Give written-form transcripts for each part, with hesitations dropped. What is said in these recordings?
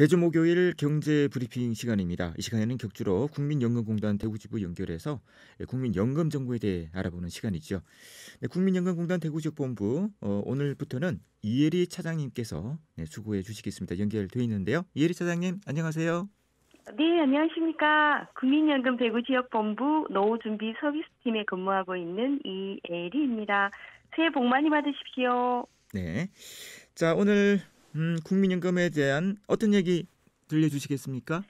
매주 목요일 경제 브리핑 시간입니다. 이 시간에는 격주로 국민연금공단 대구지부 연결해서 국민연금 정보에 대해 알아보는 시간이죠. 네, 국민연금공단 대구지역본부 오늘부터는 이혜리 차장님께서 수고해 주시겠습니다. 연결돼 있는데요. 이혜리 차장님 안녕하세요. 네, 안녕하십니까. 국민연금 대구지역본부 노후준비 서비스팀에 근무하고 있는 이혜리입니다. 새해 복 많이 받으십시오. 네. 자, 오늘 국민연금에 대한 어떤 얘기 들려주시겠습니까?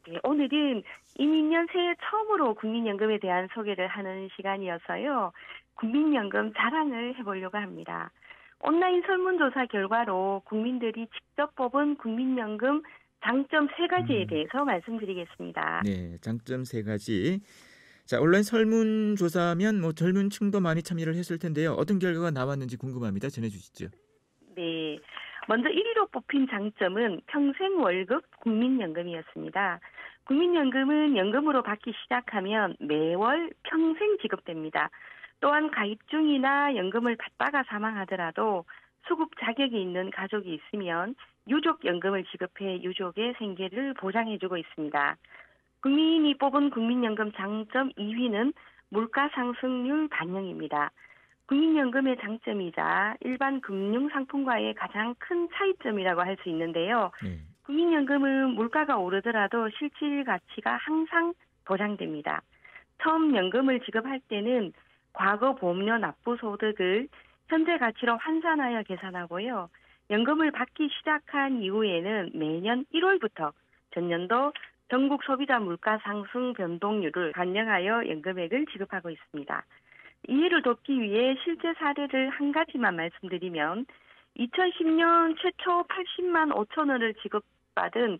네, 오늘은 이민년 새해 처음으로 국민연금에 대한 소개를 하는 시간이어서요. 국민연금 자랑을 해보려고 합니다. 온라인 설문조사 결과로 국민들이 직접 뽑은 국민연금 장점 3가지에 대해서 말씀드리겠습니다. 네, 장점 3가지. 자, 온라인 설문조사면 젊은 층도 많이 참여를 했을 텐데요. 어떤 결과가 나왔는지 궁금합니다. 전해주시죠. 네, 먼저 1위로 뽑힌 장점은 평생 월급 국민연금이었습니다. 국민연금은 연금으로 받기 시작하면 매월 평생 지급됩니다. 또한 가입 중이나 연금을 받다가 사망하더라도 수급 자격이 있는 가족이 있으면 유족연금을 지급해 유족의 생계를 보장해주고 있습니다. 국민이 뽑은 국민연금 장점 2위는 물가 상승률 반영입니다. 국민연금의 장점이자 일반 금융상품과의 가장 큰 차이점이라고 할 수 있는데요. 국민연금은 물가가 오르더라도 실질 가치가 항상 보장됩니다. 처음 연금을 지급할 때는 과거 보험료 납부 소득을 현재 가치로 환산하여 계산하고요. 연금을 받기 시작한 이후에는 매년 1월부터 전년도 전국 소비자 물가 상승 변동률을 반영하여 연금액을 지급하고 있습니다. 이해를 돕기 위해 실제 사례를 한 가지만 말씀드리면 2010년 최초 80만 5천 원을 지급받은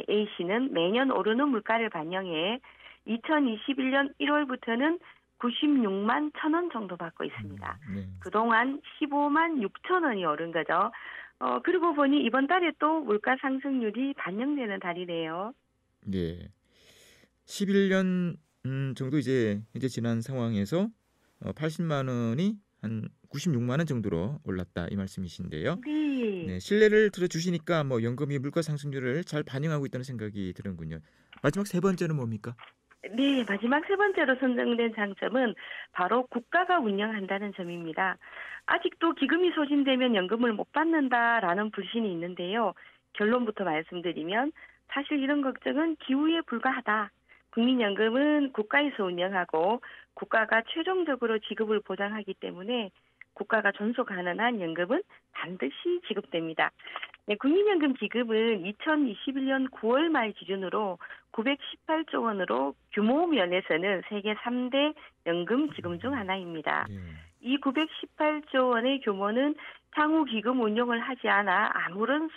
A씨는 매년 오르는 물가를 반영해 2021년 1월부터는 96만 1천 원 정도 받고 있습니다. 그동안 15만 6천 원이 오른 거죠. 그러고 보니 이번 달에 또 물가 상승률이 반영되는 달이네요. 네. 11년 정도 이제 지난 상황에서 80만 원이 한 96만 원 정도로 올랐다 이 말씀이신데요. 네, 신뢰를 들어주시니까 연금이 물가 상승률을 잘 반영하고 있다는 생각이 드는군요. 마지막 3번째는 뭡니까? 네, 마지막 3번째로 선정된 장점은 바로 국가가 운영한다는 점입니다. 아직도 기금이 소진되면 연금을 못 받는다라는 불신이 있는데요. 결론부터 말씀드리면 사실 이런 걱정은 기우에 불과하다. 국민연금은 국가에서 운영하고 국가가 최종적으로 지급을 보장하기 때문에 국가가 존속하는 한 연금은 반드시 지급됩니다. 네, 국민연금 지급은 2021년 9월 말 기준으로 918조 원으로 규모 면에서는 세계 3대 연금 기금 중 하나입니다. 이 918조 원의 규모는 향후 기금 운용을 하지 않아 아무런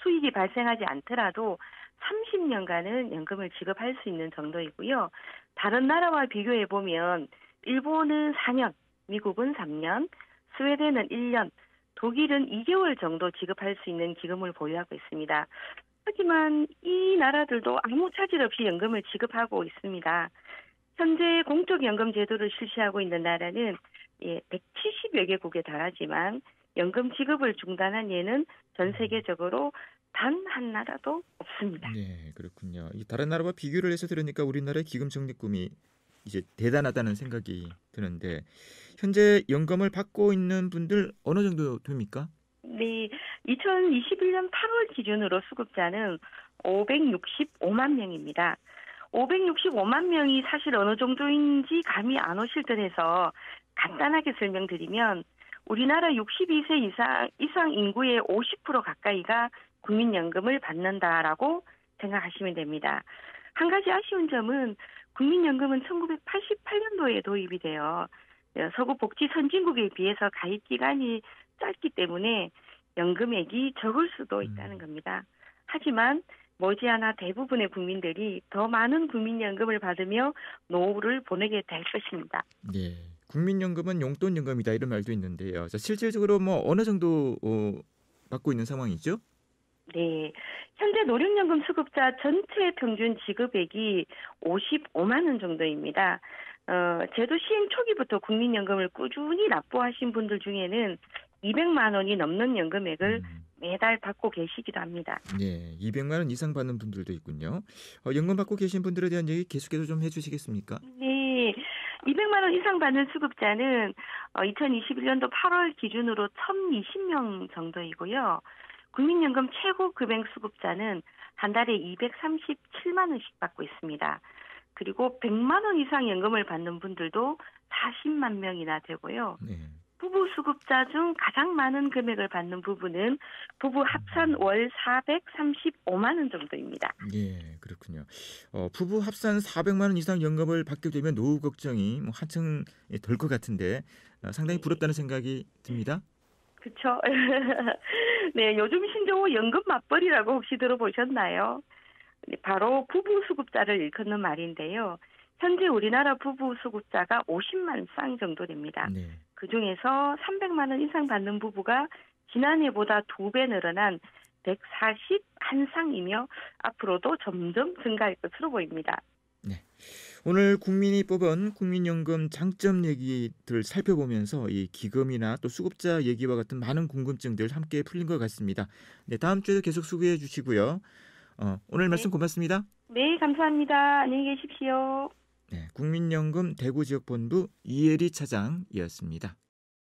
수익이 발생하지 않더라도 30년간은 연금을 지급할 수 있는 정도이고요. 다른 나라와 비교해보면 일본은 4년, 미국은 3년, 스웨덴은 1년, 독일은 2개월 정도 지급할 수 있는 기금을 보유하고 있습니다. 하지만 이 나라들도 아무 차질 없이 연금을 지급하고 있습니다. 현재 공적연금 제도를 실시하고 있는 나라는 170여 개국에 달하지만 연금 지급을 중단한 예는 전 세계적으로 단 한 나라도 없습니다. 네, 그렇군요. 이 다른 나라와 비교를 해서 들으니까 우리나라의 기금 적립금이 이제 대단하다는 생각이 드는데 현재 연금을 받고 있는 분들 어느 정도 됩니까? 네, 2021년 8월 기준으로 수급자는 565만 명입니다. 565만 명이 사실 어느 정도인지 감이 안 오실 듯해서 간단하게 설명드리면 우리나라 62세 이상 인구의 50% 가까이가 국민연금을 받는다라고 생각하시면 됩니다. 한 가지 아쉬운 점은 국민연금은 1988년도에 도입이 되어 서구 복지 선진국에 비해서 가입 기간이 짧기 때문에 연금액이 적을 수도 있다는 겁니다. 하지만 머지않아 대부분의 국민들이 더 많은 국민연금을 받으며 노후를 보내게 될 것입니다. 네, 국민연금은 용돈연금이다 이런 말도 있는데요. 자, 실질적으로 어느 정도 받고 있는 상황이죠? 네, 현재 노령연금 수급자 전체 평균 지급액이 55만 원 정도입니다. 제도 시행 초기부터 국민연금을 꾸준히 납부하신 분들 중에는 200만 원이 넘는 연금액을 매달 받고 계시기도 합니다. 네, 200만 원 이상 받는 분들도 있군요. 연금 받고 계신 분들에 대한 얘기 계속해서 좀 해주시겠습니까? 네. 200만 원 이상 받는 수급자는 2021년도 8월 기준으로 1,020명 정도이고요. 국민연금 최고 급여 수급자는 한 달에 237만 원씩 받고 있습니다. 그리고 100만 원 이상 연금을 받는 분들도 40만 명이나 되고요. 네. 부부 수급자 중 가장 많은 금액을 받는 부부는 부부 합산 월 435만 원 정도입니다. 예, 그렇군요. 부부 합산 400만 원 이상 연금을 받게 되면 노후 걱정이 뭐 한층 덜 것 같은데 상당히 부럽다는 생각이 듭니다. 그렇죠. 네, 요즘 신조어 연금 맞벌이라고 혹시 들어보셨나요? 네, 바로 부부 수급자를 일컫는 말인데요. 현재 우리나라 부부 수급자가 50만 쌍 정도 됩니다. 네. 그중에서 300만 원 이상 받는 부부가 지난해보다 2배 늘어난 141쌍이며 앞으로도 점점 증가할 것으로 보입니다. 네. 오늘 국민이 뽑은 국민연금 장점 얘기들 살펴보면서 이 기금이나 또 수급자 얘기와 같은 많은 궁금증들 함께 풀린 것 같습니다. 네, 다음 주에도 계속 수고해 주시고요. 오늘 말씀 고맙습니다. 네, 감사합니다. 안녕히 계십시오. 네, 국민연금 대구지역본부 이혜리 차장이었습니다.